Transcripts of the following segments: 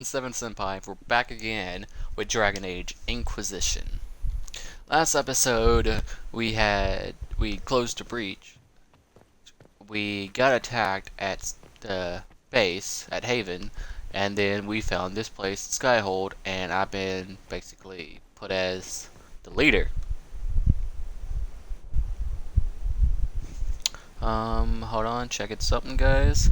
Seven Senpai, we're back again with Dragon Age Inquisition. Last episode, we closed the breach. We got attacked at the base at Haven, and then we found this place, Skyhold, and I've been basically put as the leader. Hold on, checking something, guys.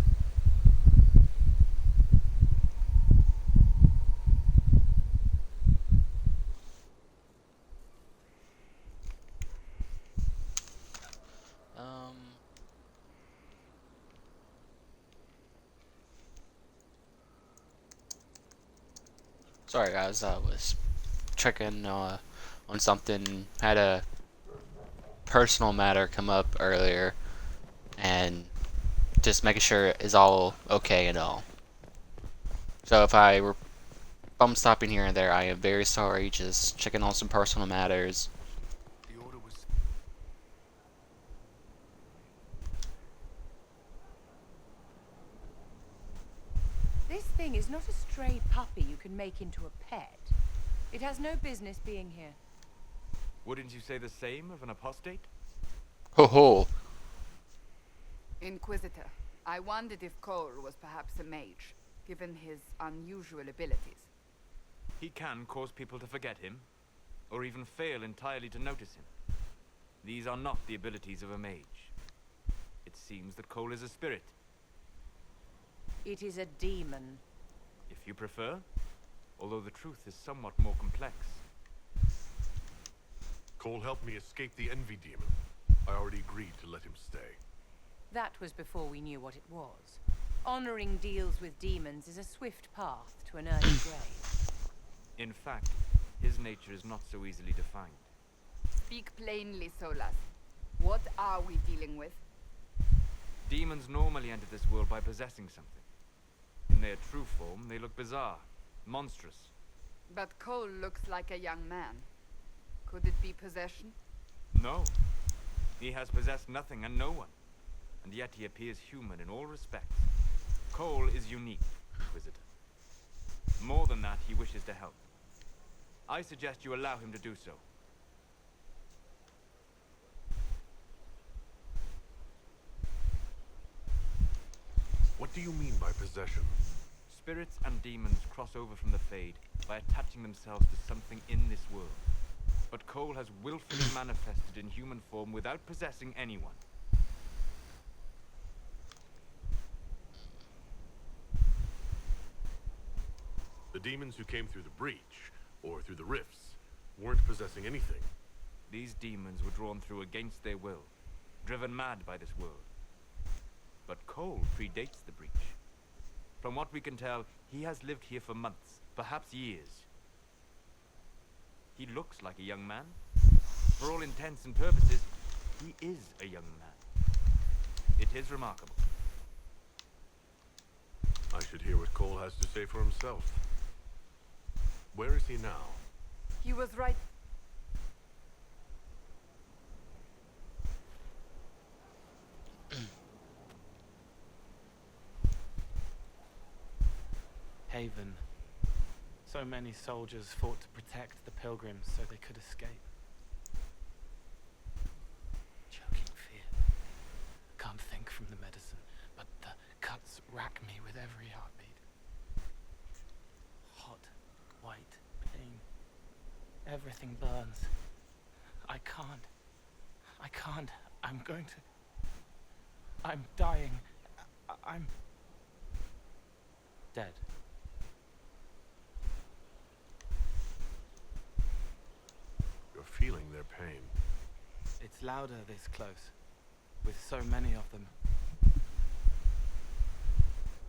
Um, Sorry, guys, I was checking on something. Had a personal matter come up earlier, and just making sure it's all okay and all. So if I'm stopping here and there, I am very sorry. Just checking on some personal matters. The order was... This thing is not a stray puppy you can make into a pet. It has no business being here. Wouldn't you say the same of an apostate? Ho ho. Inquisitor, I wondered if Cole was perhaps a mage, given his unusual abilities. He can cause people to forget him, or even fail entirely to notice him. These are not the abilities of a mage. It seems that Cole is a spirit, It is a demon. if you prefer, although the truth is somewhat more complex. Cole helped me escape the Envy Demon. I already agreed to let him stay. That was before we knew what it was. Honoring deals with demons is a swift path to an early grave. In fact, his nature is not so easily defined. Speak plainly, Solas. What are we dealing with? Demons normally enter this world by possessing something. In their true form, they look bizarre, monstrous. But Cole looks like a young man. Could it be possession? No. He has possessed nothing and no one. And yet he appears human in all respects. Cole is unique, Inquisitor. More than that, he wishes to help. I suggest you allow him to do so. What do you mean by possession? Spirits and demons cross over from the Fade by attaching themselves to something in this world. But Cole has willfully manifested in human form without possessing anyone. The demons who came through the breach, or through the rifts, weren't possessing anything. These demons were drawn through against their will, driven mad by this world. But Cole predates the breach. From what we can tell, he has lived here for months, perhaps years. He looks like a young man. For all intents and purposes, he is a young man. It is remarkable. I should hear what Cole has to say for himself. Where is he now? He was right. Haven. So many soldiers fought to protect the pilgrims so they could escape. Choking fear. Can't think from the medicine, but the cuts rack me with every heartbeat. Hot, white pain. Everything burns. I can't. I'm going to... I'm dying. I'm... dead. You're feeling their pain. It's louder this close, with so many of them.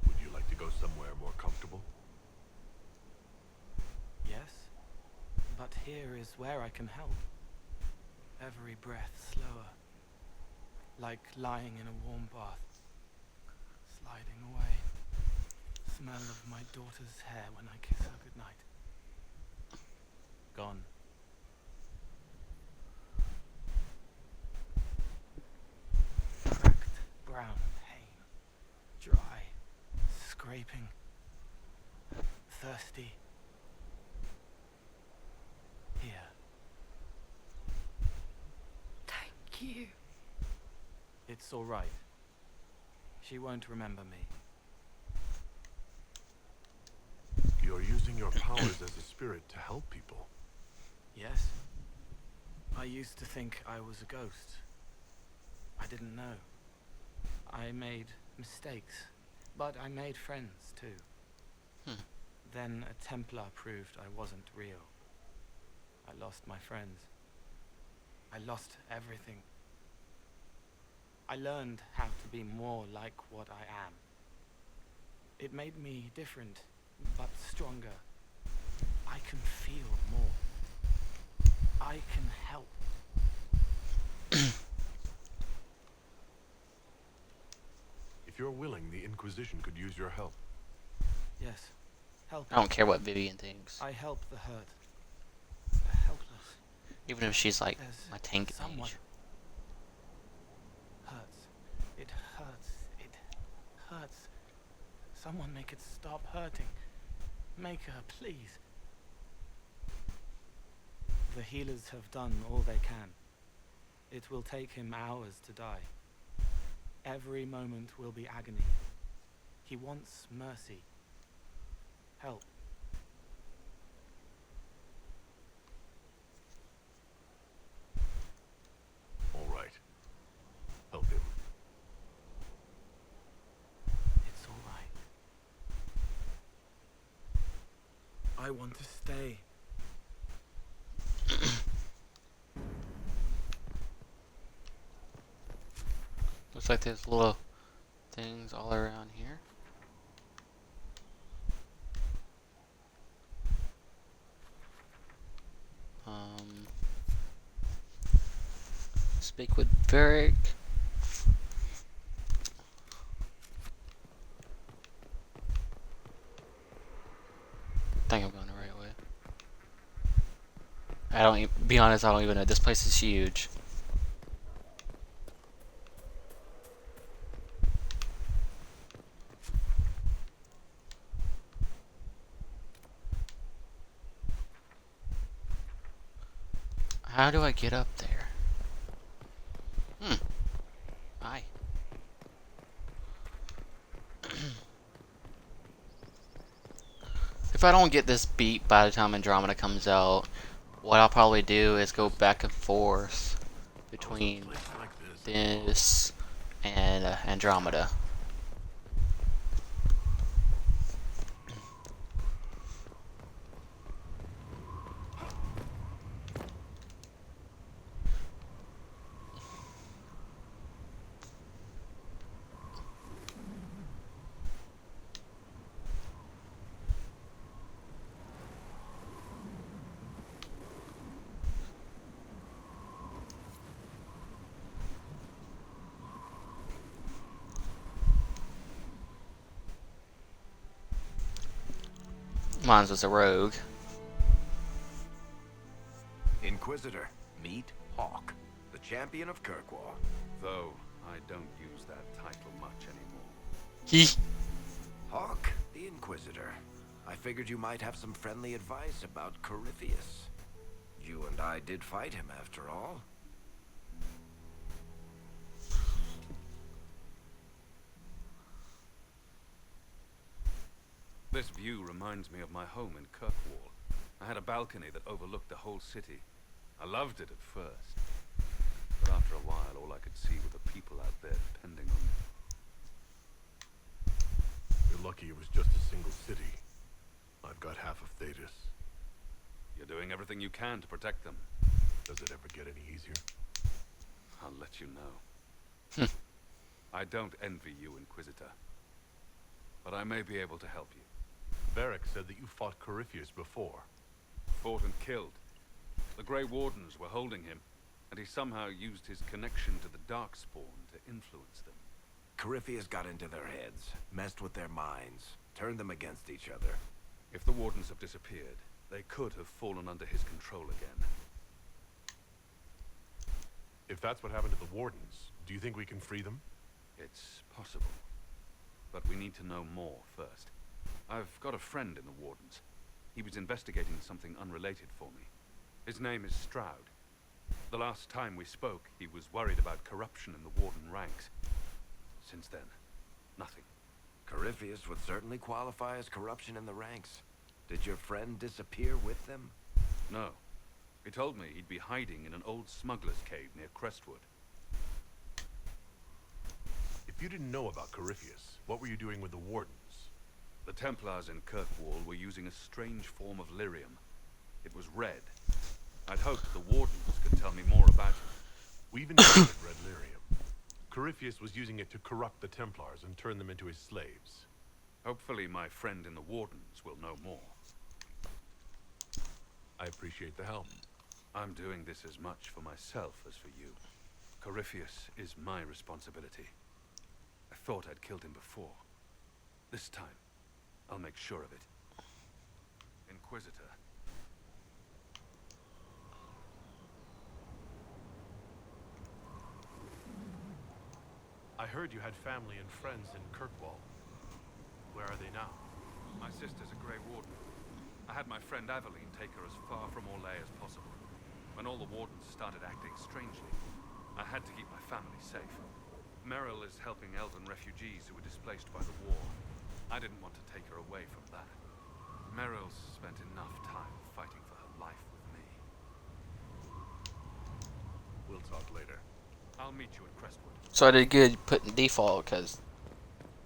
Would you like to go somewhere more comfortable? Yes, but here is where I can help. Every breath slower, like lying in a warm bath, sliding away. Smell of my daughter's hair when I kiss her goodnight. Gone. Cracked brown pain, dry, scraping, thirsty. Here. Thank you. It's all right. She won't remember me. You're using your powers as a spirit to help people. Yes? I used to think I was a ghost. I didn't know. I made mistakes, but I made friends too. Then a Templar proved I wasn't real. I lost my friends. I lost everything. I learned how to be more like what I am. It made me different, but stronger. I can feel more. I can help. If you're willing, the Inquisition could use your help. Yes, help. I don't care what Vivian thinks. I help the hurt. The helpless. Even if she's like There's my tank someone. mage. Hurts. It hurts. It hurts. Someone make it stop hurting. Make her, please. The healers have done all they can. It will take him hours to die. Every moment will be agony. He wants mercy. Help. All right. Help him. It's all right. I want to stay. Looks like there's little things all around here. Speak with Varric. I think I'm going the right way. I don't be honest, I don't even know. This place is huge. How do I get up there? Hi. If I don't get this beat by the time Andromeda comes out, what I'll probably do is go back and forth between Place like this. this and Andromeda. Mine was a rogue. Inquisitor, meet Hawk, the champion of Kirkwall. Though I don't use that title much anymore. He. Hawk, the Inquisitor. I figured you might have some friendly advice about Corypheus. You and I did fight him after all. This view reminds me of my home in Kirkwall. I had a balcony that overlooked the whole city. I loved it at first. But after a while, all I could see were the people out there depending on me. You're lucky it was just a single city. I've got half of Thetis. You're doing everything you can to protect them. Does it ever get any easier? I'll let you know. I don't envy you, Inquisitor. But I may be able to help you. Varric said that you fought Corypheus before. Fought and killed. The Grey Wardens were holding him, and he somehow used his connection to the Darkspawn to influence them. Corypheus got into their heads, messed with their minds, turned them against each other. If the Wardens have disappeared, they could have fallen under his control again. If that's what happened to the Wardens, do you think we can free them? It's possible. But we need to know more first. I've got a friend in the Wardens. He was investigating something unrelated for me. His name is Stroud. The last time we spoke, he was worried about corruption in the Warden ranks. Since then, nothing. Corypheus would certainly qualify as corruption in the ranks. Did your friend disappear with them? No. He told me he'd be hiding in an old smuggler's cave near Crestwood. If you didn't know about Corypheus, what were you doing with the Wardens? The Templars in Kirkwall were using a strange form of lyrium. It was red. I'd hoped the Wardens could tell me more about it. We've invented red lyrium. Corypheus was using it to corrupt the Templars and turn them into his slaves. Hopefully my friend in the Wardens will know more. I appreciate the help. I'm doing this as much for myself as for you. Corypheus is my responsibility. I thought I'd killed him before. This time, I'll make sure of it. Inquisitor. I heard you had family and friends in Kirkwall. Where are they now? My sister's a Grey Warden. I had my friend Aveline take her as far from Orlais as possible. When all the Wardens started acting strangely, I had to keep my family safe. Meryl is helping elven refugees who were displaced by the war. I didn't want to take her away from that. Meryl's spent enough time fighting for her life with me. We'll talk later. I'll meet you at Crestwood. So I did good putting default, because...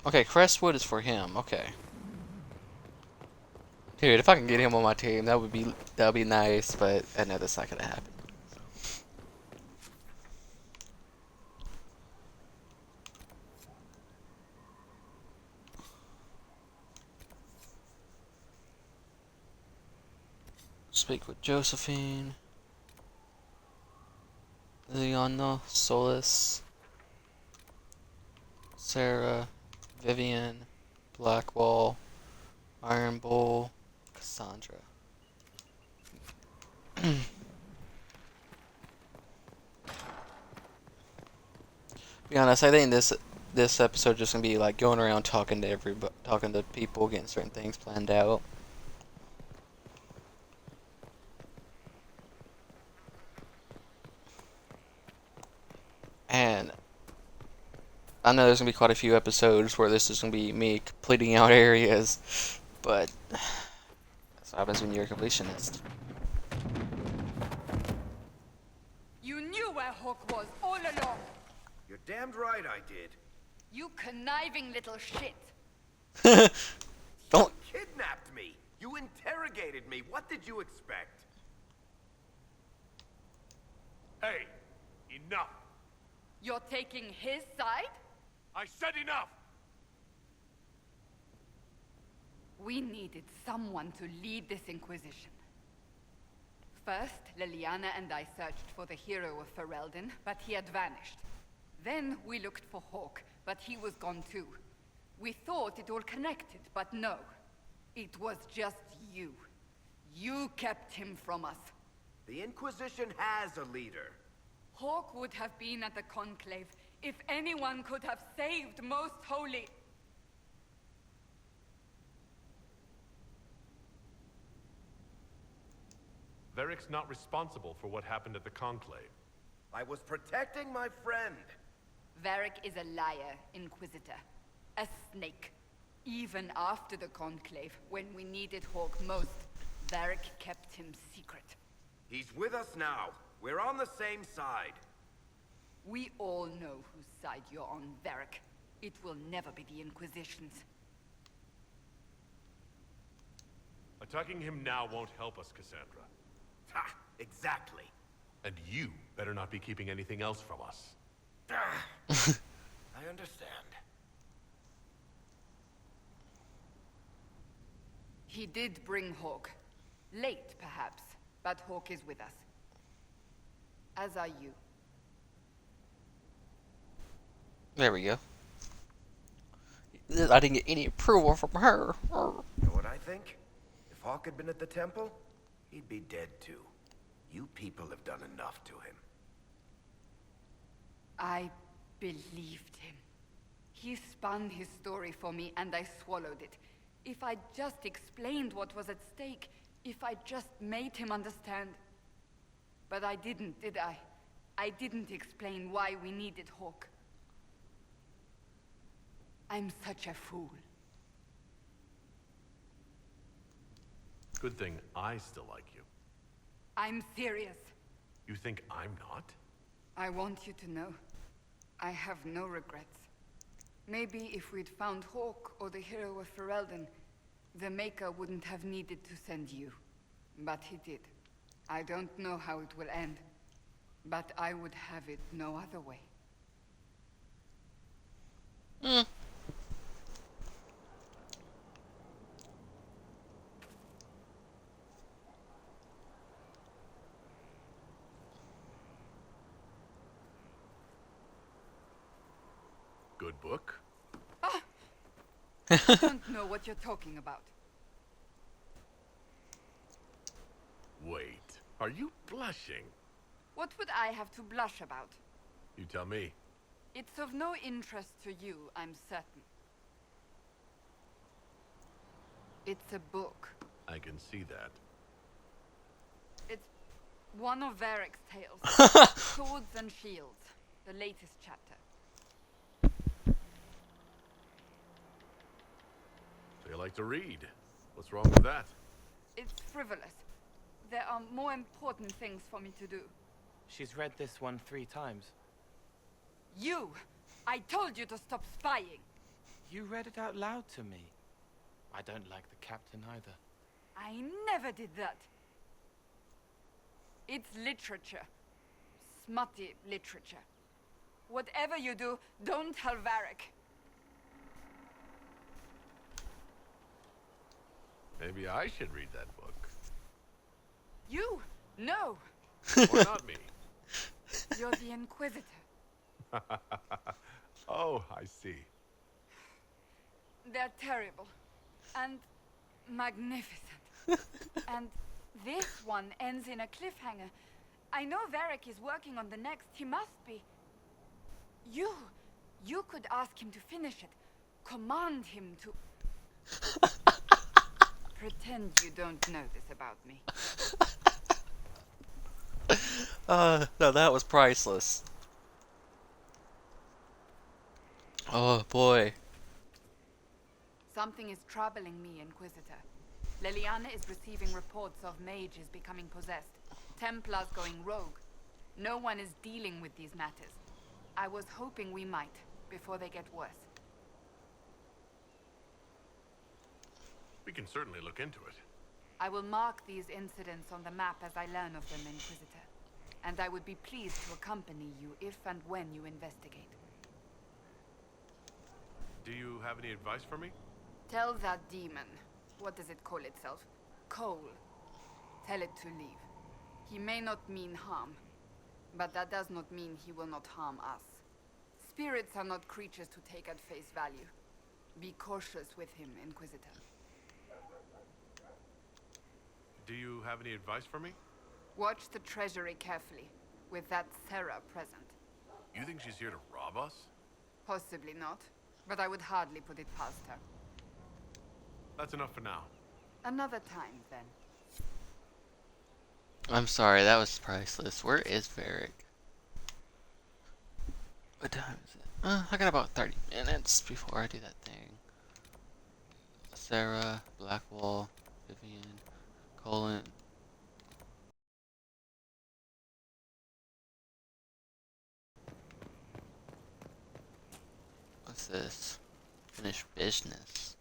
Okay, Crestwood is for him, okay. Dude, if I can get him on my team, that would be nice, but I know that's not gonna happen. Speak with Josephine. Liliana, Solus, Sarah, Vivian, Blackwall, Iron Bull, Cassandra. Be honest, I think this episode just gonna be like going around talking to everybody, talking to people, getting certain things planned out. And I know there's gonna be quite a few episodes where this is gonna be me completing out areas, but that's what happens when you're a completionist. You knew where Hawk was all along. You're damned right I did. You conniving little shit. Don't. You kidnapped me. You interrogated me. What did you expect? Hey, enough! You're taking his side? I said enough! We needed someone to lead this Inquisition. First, Liliana and I searched for the hero of Ferelden, but he had vanished. Then we looked for Hawk, but he was gone too. We thought it all connected, but no. It was just you. You kept him from us. The Inquisition has a leader. Hawk would have been at the Conclave if anyone could have saved Most Holy. Varric's not responsible for what happened at the Conclave. I was protecting my friend. Varric is a liar, Inquisitor. A snake. Even after the Conclave, when we needed Hawk most, Varric kept him secret. He's with us now. We're on the same side. We all know whose side you're on, Varric. It will never be the Inquisition's. Attacking him now won't help us, Cassandra. Ha! Exactly. And you better not be keeping anything else from us. I understand. He did bring Hawk. Late, perhaps, but Hawk is with us. As are you. There we go. I didn't get any approval from her. You know what I think? If Hawk had been at the temple, he'd be dead too. You people have done enough to him. I believed him. He spun his story for me and I swallowed it. If I just explained what was at stake, if I just made him understand. But I didn't, did I? I didn't explain why we needed Hawk. I'm such a fool. Good thing I still like you. I'm serious. You think I'm not? I want you to know, I have no regrets. Maybe if we'd found Hawk or the hero of Ferelden, the Maker wouldn't have needed to send you. But he did. I don't know how it will end, but I would have it no other way. Good book? I don't know what you're talking about. Wait, are you blushing? What would I have to blush about? You tell me. It's of no interest to you, I'm certain. It's a book. I can see that. It's one of Varric's tales. Swords and Shields, the latest chapter. So you like to read. What's wrong with that? It's frivolous. There are more important things for me to do. She's read this one 3 times. You! I told you to stop spying! You read it out loud to me. I don't like the captain either. I never did that. It's literature. Smutty literature. Whatever you do, don't tell Varric. Maybe I should read that book. You? No! Or not me. You're the Inquisitor. Oh, I see. They're terrible. And magnificent. And this one ends in a cliffhanger. I know Varric is working on the next. He must be. You could ask him to finish it. Command him to... Pretend you don't know this about me. No, that was priceless. Oh boy. Something is troubling me, Inquisitor. Leliana is receiving reports of mages becoming possessed, Templars going rogue. No one is dealing with these matters. I was hoping we might, before they get worse. We can certainly look into it. I will mark these incidents on the map as I learn of them, Inquisitor. And I would be pleased to accompany you if and when you investigate. Do you have any advice for me? Tell that demon, what does it call itself? Cole. Tell it to leave. He may not mean harm, but that does not mean he will not harm us. Spirits are not creatures to take at face value. Be cautious with him, Inquisitor. Do you have any advice for me? Watch the treasury carefully, with that Sarah present. You think she's here to rob us? Possibly not, but I would hardly put it past her. That's enough for now. Another time, then. I'm sorry, that was priceless. Where is Varric? What time is it? I got about 30 minutes before I do that thing. Sarah, Blackwall, Vivian, Colin. What's this? Finish business.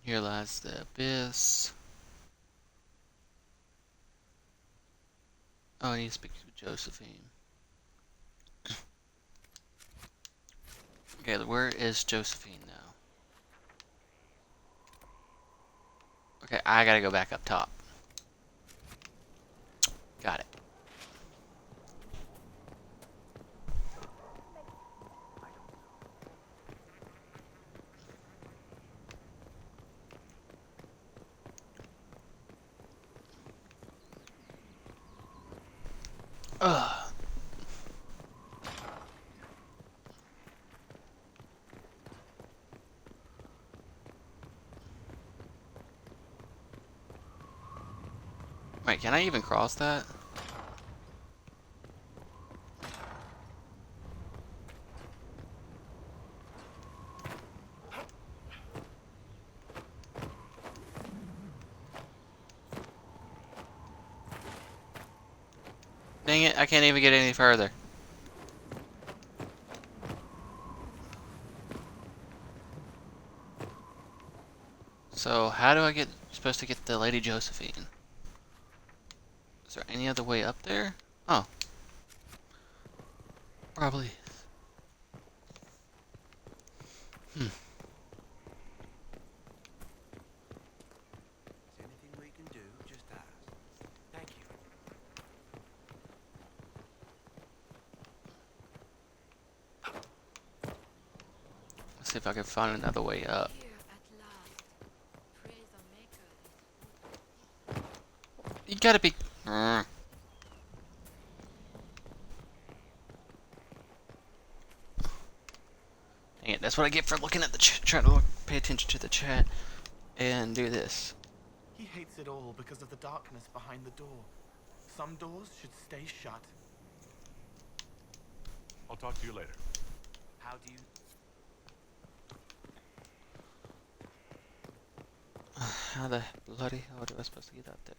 Here lies the abyss. Oh, I need to speak to Josephine. Okay, where is Josephine now? Okay, I gotta go back up top. Got it. Ugh. Wait, can I even cross that? Dang it, I can't even get any further. So, how do I get supposed to get the Lady Josephine? Is there any other way up there? Oh. Probably. Hmm. Is anything we can do? Just ask. Thank you. Let's see if I can find another way up. Here at last. Praise our maker. You gotta be. Dang it, that's what I get for looking at the trying to pay attention to the chat and do this. He hates it all because of the darkness behind the door. Some doors should stay shut. I'll talk to you later. How do you... How the bloody hell am I supposed to get up there?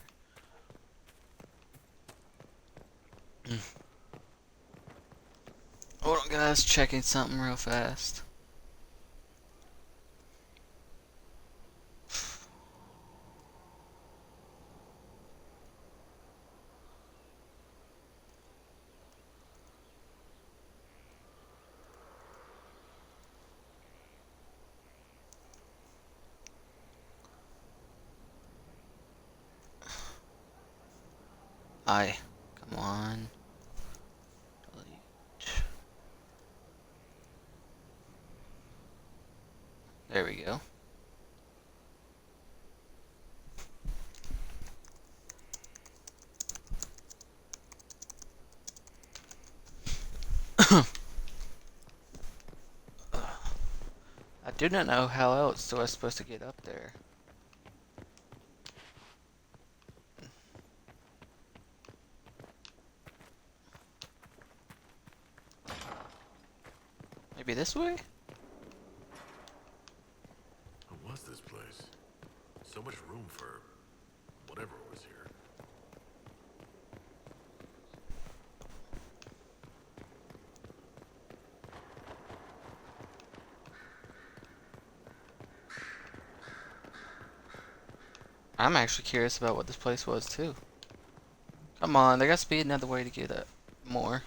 Hold on, guys, checking something real fast. Come on. Delete. There we go. I do not know how else was I supposed to get up there. Maybe this way? What was this place? So much room for whatever was here. I'm actually curious about what this place was too. Come on, there has to be another way to get up more.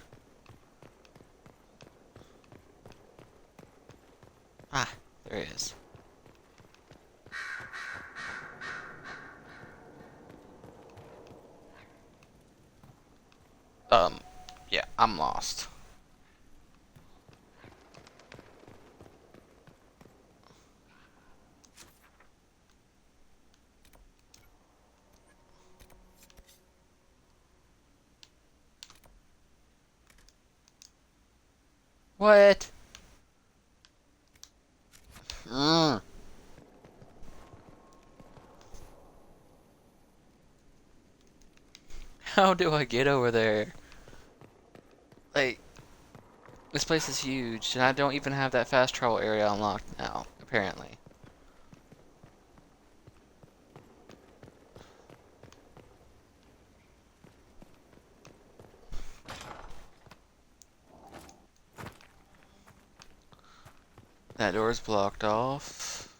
Ah, there is. Yeah, I'm lost. What? How do I get over there? Like, this place is huge, and I don't even have that fast travel area unlocked now, apparently. That door's blocked off.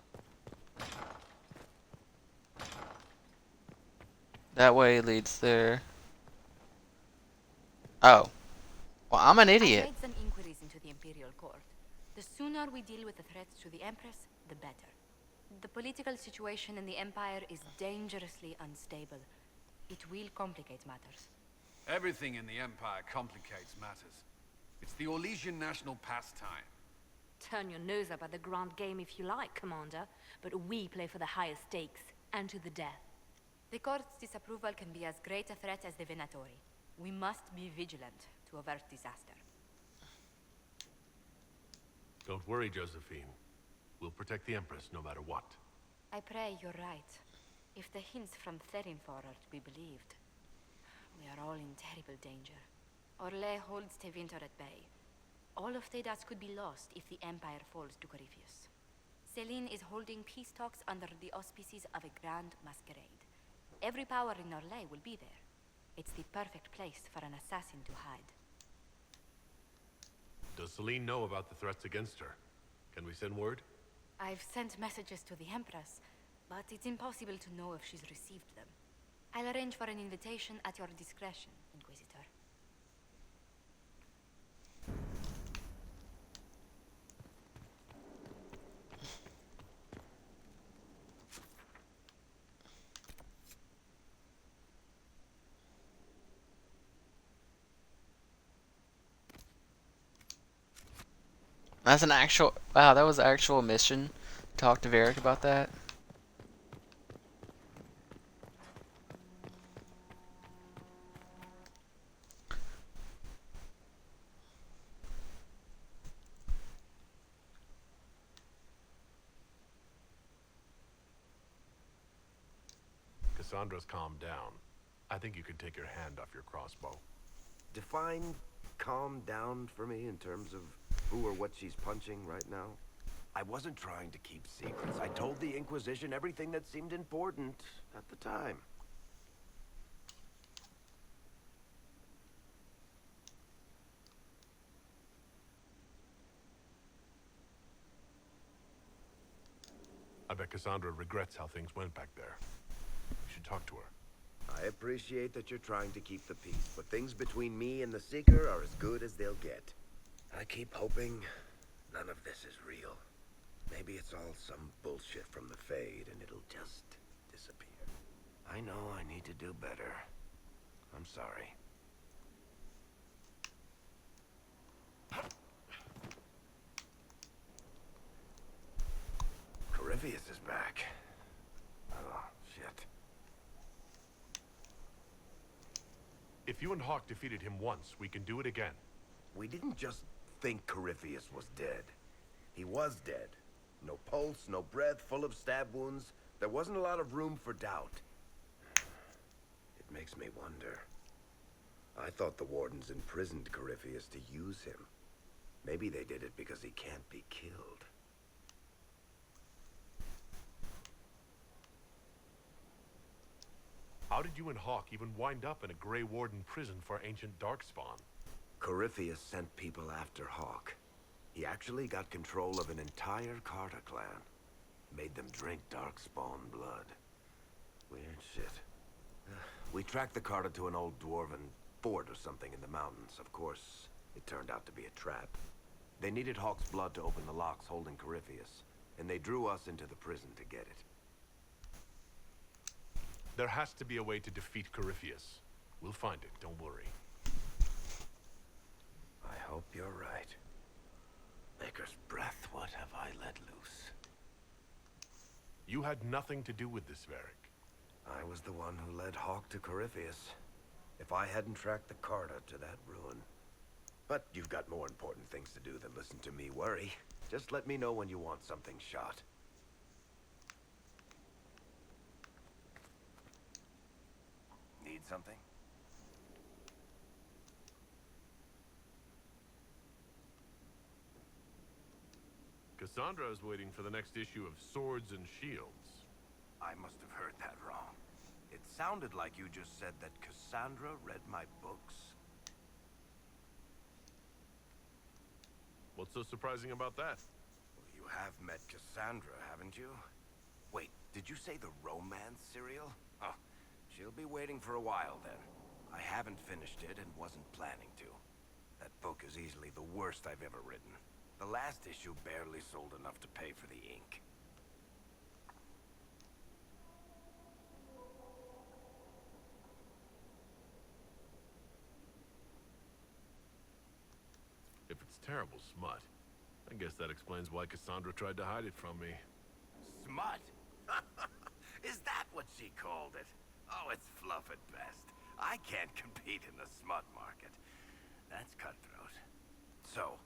That way leads there. Oh. Well, I'm an I idiot. made some inquiries into the Imperial Court. The sooner we deal with the threats to the Empress, the better. The political situation in the Empire is dangerously unstable. It will complicate matters. Everything in the Empire complicates matters. It's the Orlesian national pastime. Turn your nose up at the grand game if you like, Commander, but we play for the highest stakes, and to the death. The Court's disapproval can be as great a threat as the Venatori. We must be vigilant to avert disaster. Don't worry, Josephine. We'll protect the Empress no matter what. I pray you're right. If the hints from Therinfor are to be believed, we are all in terrible danger. Orlais holds Tevinter at bay. All of Thedas could be lost if the Empire falls to Corypheus. Celine is holding peace talks under the auspices of a grand masquerade. Every power in Orlais will be there. It's the perfect place for an assassin to hide. Does Celine know about the threats against her? Can we send word? I've sent messages to the Empress, but it's impossible to know if she's received them. I'll arrange for an invitation at your discretion, Inquisitor. That's an actual. Wow, that was an actual mission. Talk to Varric about that. Cassandra's calmed down. I think you could take your hand off your crossbow. Define calm down for me in terms of who or what she's punching right now. I wasn't trying to keep secrets. I told the Inquisition everything that seemed important at the time. I bet Cassandra regrets how things went back there. You should talk to her. I appreciate that you're trying to keep the peace, but things between me and the Seeker are as good as they'll get. I keep hoping none of this is real. Maybe it's all some bullshit from the Fade and it'll just disappear. I know I need to do better. I'm sorry. Corypheus is back. Oh, shit. If you and Hawk defeated him once, we can do it again. We didn't just think Corypheus was dead. He was dead. No pulse, no breath, full of stab wounds. There wasn't a lot of room for doubt. It makes me wonder. I thought the Wardens imprisoned Corypheus to use him. Maybe they did it because he can't be killed. How did you and Hawk even wind up in a Grey Warden prison for ancient Darkspawn? Corypheus sent people after Hawk. He actually got control of an entire Carter clan. Made them drink Darkspawn blood. Weird shit. We tracked the Carter to an old dwarven fort or something in the mountains. Of course, it turned out to be a trap. They needed Hawk's blood to open the locks holding Corypheus, and they drew us into the prison to get it. There has to be a way to defeat Corypheus. We'll find it, don't worry. I hope you're right. Maker's breath, what have I let loose? You had nothing to do with this, Varric. I was the one who led Hawk to Corypheus. If I hadn't tracked the Carter to that ruin. But you've got more important things to do than listen to me worry. Just let me know when you want something shot. Need something? Cassandra is waiting for the next issue of Swords and Shields. I must have heard that wrong. It sounded like you just said that Cassandra read my books. What's so surprising about that? Well, you have met Cassandra, haven't you? Wait, did you say the romance serial? Oh, she'll be waiting for a while then. I haven't finished it and wasn't planning to. That book is easily the worst I've ever written. The last issue barely sold enough to pay for the ink. If it's terrible smut, I guess that explains why Cassandra tried to hide it from me. Smut? Is that what she called it? Oh, it's fluff at best. I can't compete in the smut market. That's cutthroat. So,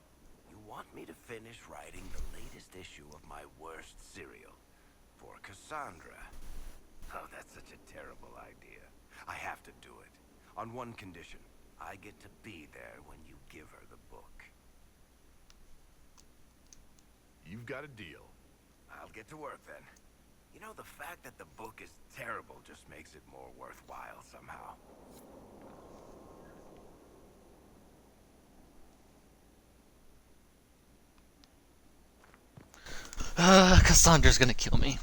you want me to finish writing the latest issue of my worst serial for Cassandra? Oh, that's such a terrible idea. I have to do it. On one condition. I get to be there when you give her the book. You've got a deal. I'll get to work then. You know, the fact that the book is terrible just makes it more worthwhile somehow. Cassandra's gonna kill me.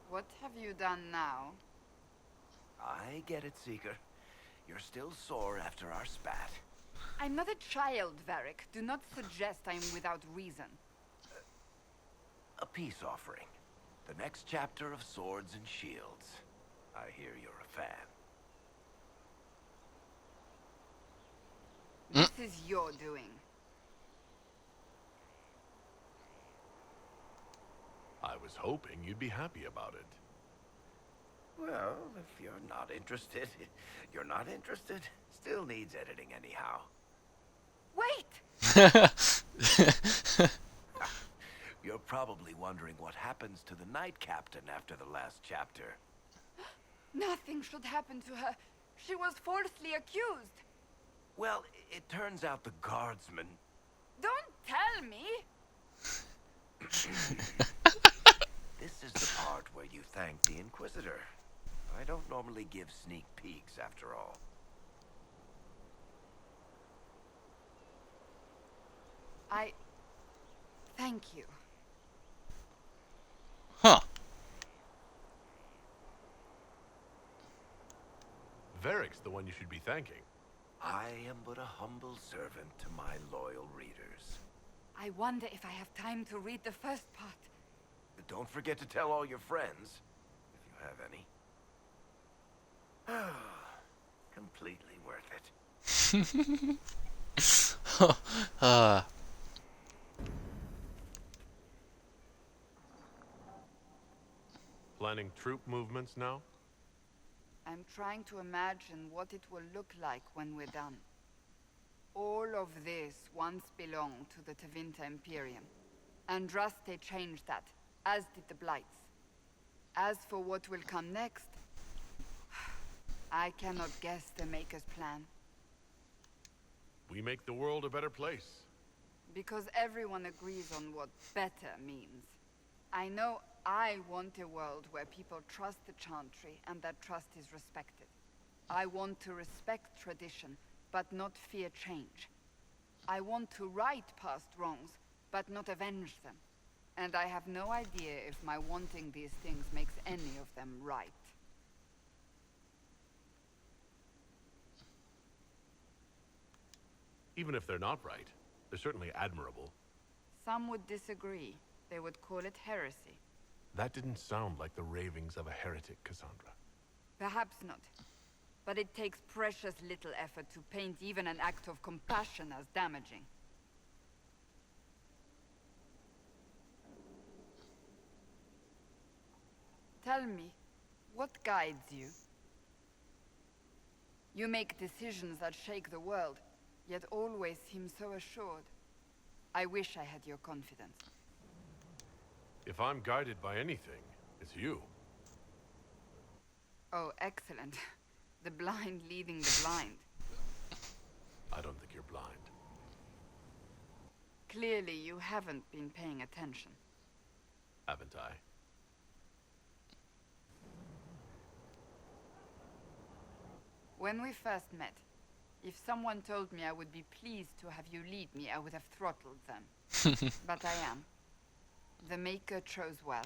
What have you done now? I get it, Seeker. You're still sore after our spat. I'm not a child, Varric. Do not suggest I'm without reason. A peace offering. The next chapter of Swords and Shields. I hear you're a fan. This is your doing. I was hoping you'd be happy about it. Well, if you're not interested, you're not interested. Still needs editing anyhow. Wait! You're probably wondering what happens to the Knight Captain after the last chapter. Nothing should happen to her. She was falsely accused. Well, it turns out the guardsman... Don't tell me! This is the part where you thank the Inquisitor. I don't normally give sneak peeks, after all. Thank you. Huh. Varric's the one you should be thanking. I am but a humble servant to my loyal readers. I wonder if I have time to read the first part. But don't forget to tell all your friends, if you have any. Completely worth it. Planning troop movements now? I'm trying to imagine what it will look like when we're done. All of this once belonged to the Tevinter Imperium. Andraste changed that, as did the Blights. As for what will come next, I cannot guess the Maker's plan. We make the world a better place. Because everyone agrees on what better means. I know I want a world where people trust the Chantry and that trust is respected. I want to respect tradition, but not fear change. I want to right past wrongs, but not avenge them. And I have no idea if my wanting these things makes any of them right. Even if they're not right, they're certainly admirable. Some would disagree. They would call it heresy. That didn't sound like the ravings of a heretic, Cassandra. Perhaps not. But it takes precious little effort to paint even an act of compassion as damaging. Tell me, what guides you? You make decisions that shake the world, yet always seem so assured. I wish I had your confidence. If I'm guided by anything, it's you. Oh, excellent. The blind leading the blind. I don't think you're blind. Clearly, you haven't been paying attention. Haven't I? When we first met, if someone told me I would be pleased to have you lead me, I would have throttled them. But I am. The Maker chose well.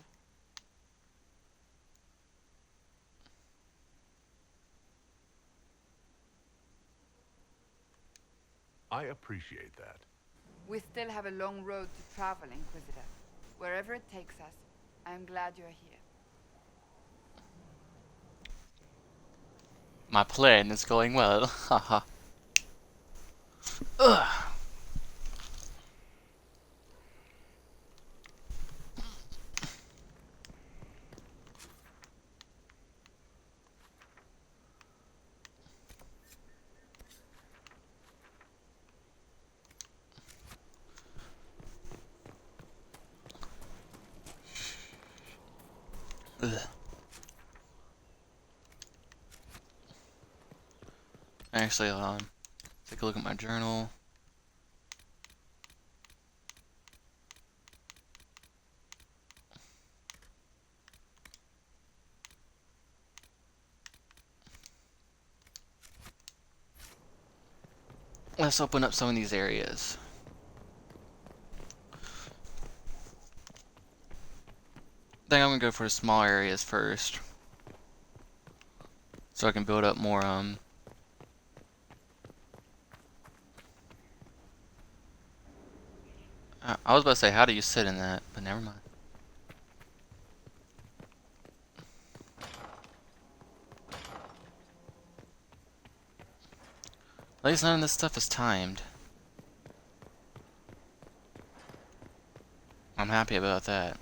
I appreciate that. We still have a long road to travel, Inquisitor. Wherever it takes us, I am glad you're here. My plan is going well. Haha. Ugh. Ugh. Actually, hold on. Take a look at my journal. Let's open up some of these areas. I think I'm gonna go for the small areas first, so I can build up more. I was about to say, how do you sit in that? But never mind. At least none of this stuff is timed. I'm happy about that.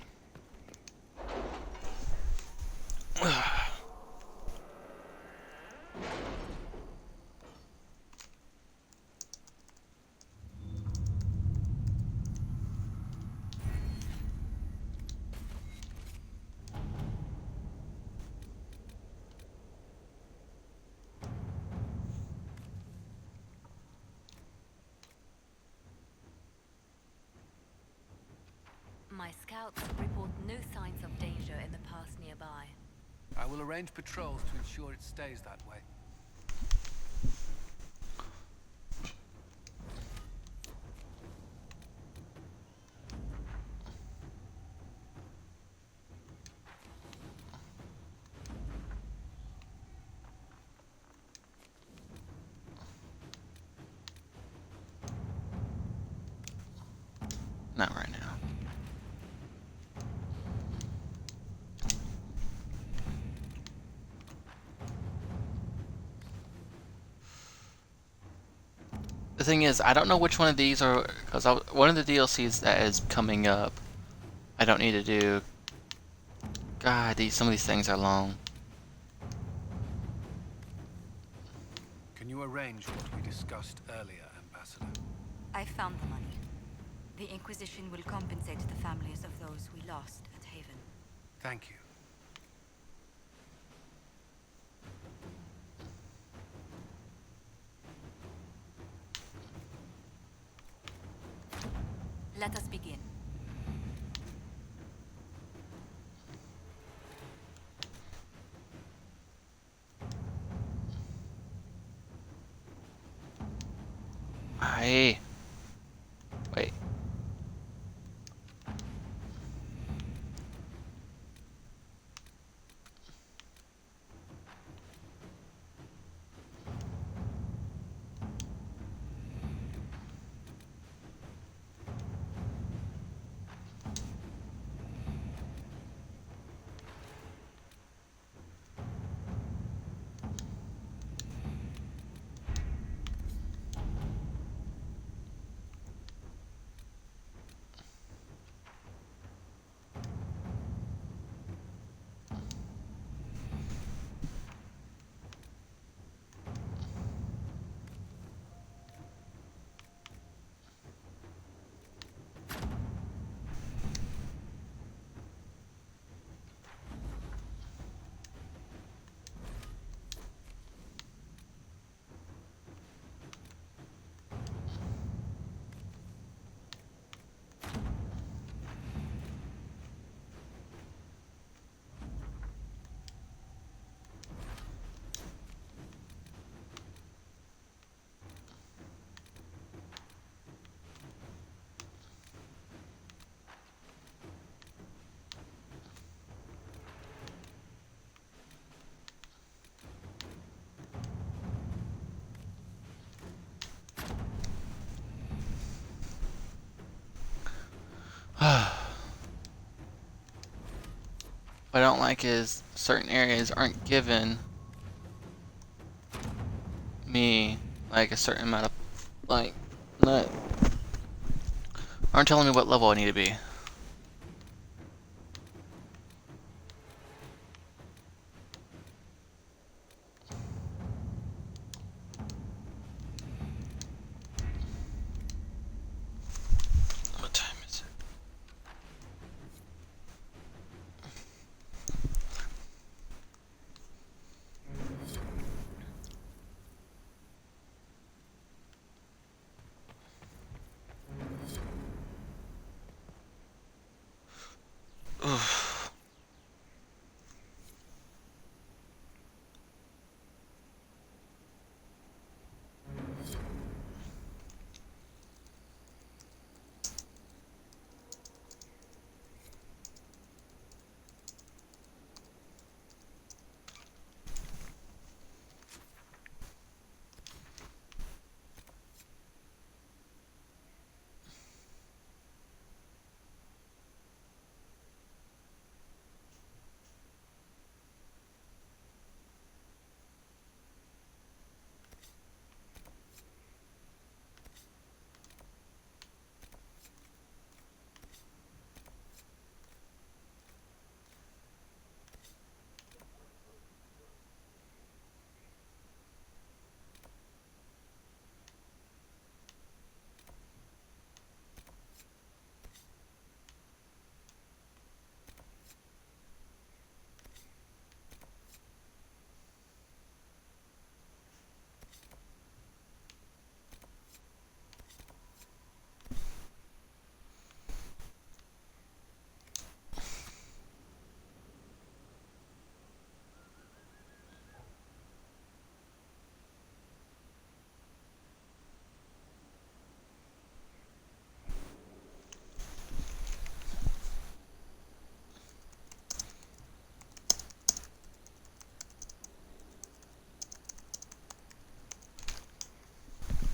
My scouts report no signs of danger in the pass nearby. I will arrange patrols to ensure it stays that way. Not right now. The thing is, I don't know which one of these are, because one of the DLCs that is coming up, I don't need to do. God, some of these things are long. Can you arrange what we discussed earlier, Ambassador? I found the money. The Inquisition will compensate the families of those we lost at Haven. Thank you. Let us begin. Wait. What I don't like is certain areas aren't given me like a certain amount of like not aren't telling me what level I need to be. What time is it? Oof.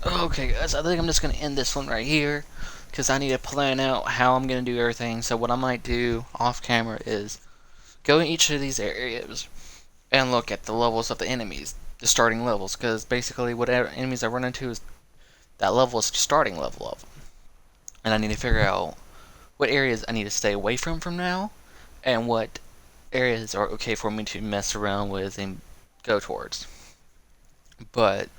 Okay, guys, I think I'm just gonna end this one right here because I need to plan out how I'm gonna do everything. So what I might do off camera is go in each of these areas and look at the levels of the enemies, the starting levels, because basically whatever enemies I run into is that level is the starting level of them, and I need to figure out what areas I need to stay away from now, and what areas are okay for me to mess around with and go towards. But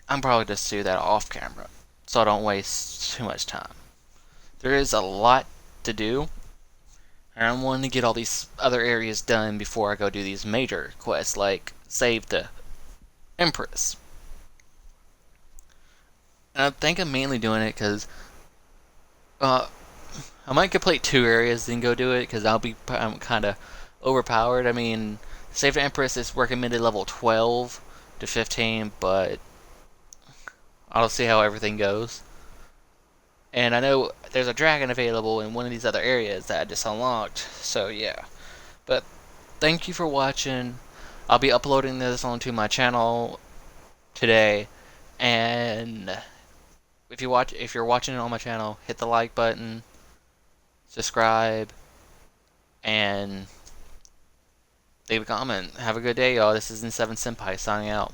I'm probably just do that off camera, so I don't waste too much time. There is a lot to do, and I'm wanting to get all these other areas done before I go do these major quests, like save the Empress. And I think I'm mainly doing it because I might complete 2 areas then go do it because I'm kind of overpowered. I mean, save the Empress is recommended level 12 to 15, but I'll see how everything goes. And I know there's a dragon available in one of these other areas that I just unlocked, so yeah. But thank you for watching. I'll be uploading this onto my channel today, and if you're watching it on my channel, hit the like button, subscribe, and leave a comment. Have a good day, y'all. This is N7 Senpai signing out.